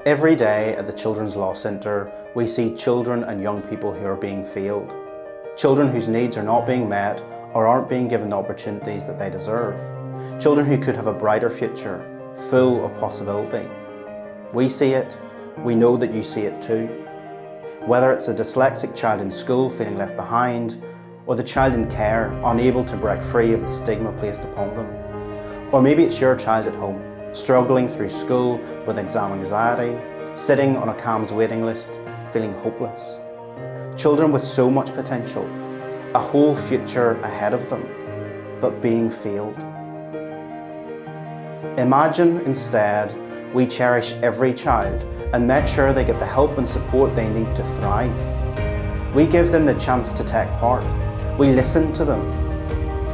Every day at the Children's Law Centre, we see children and young people who are being failed. Children whose needs are not being met or aren't being given the opportunities that they deserve. Children who could have a brighter future, full of possibility. We see it, we know that you see it too. Whether it's a dyslexic child in school feeling left behind, or the child in care unable to break free of the stigma placed upon them. Or maybe it's your child at home, struggling through school with exam anxiety, sitting on a CAMHS waiting list, feeling hopeless. Children with so much potential, a whole future ahead of them, but being failed. Imagine instead we cherish every child and make sure they get the help and support they need to thrive. We give them the chance to take part. We listen to them.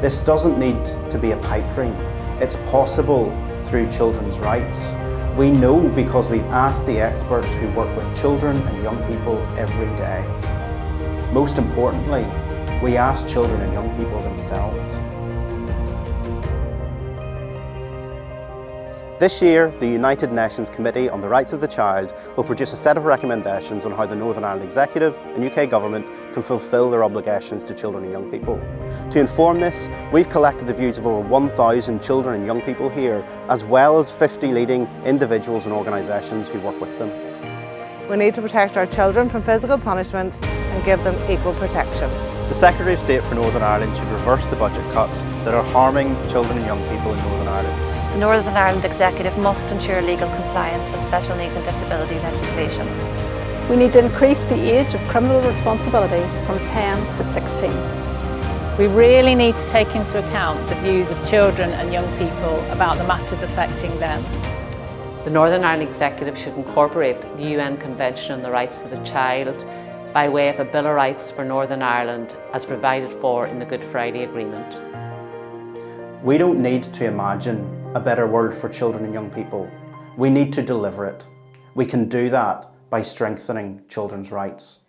This doesn't need to be a pipe dream. It's possible through children's rights. We know because we've asked the experts who work with children and young people every day. Most importantly, we ask children and young people themselves. This year, the United Nations Committee on the Rights of the Child will produce a set of recommendations on how the Northern Ireland Executive and UK Government can fulfil their obligations to children and young people. To inform this, we've collected the views of over 1,000 children and young people here, as well as 50 leading individuals and organisations who work with them. We need to protect our children from physical punishment and give them equal protection. The Secretary of State for Northern Ireland should reverse the budget cuts that are harming children and young people in Northern Ireland. The Northern Ireland Executive must ensure legal compliance with special needs and disability legislation. We need to increase the age of criminal responsibility from 10 to 16. We really need to take into account the views of children and young people about the matters affecting them. The Northern Ireland Executive should incorporate the UN Convention on the Rights of the Child by way of a Bill of Rights for Northern Ireland as provided for in the Good Friday Agreement. We don't need to imagine a better world for children and young people. We need to deliver it. We can do that by strengthening children's rights.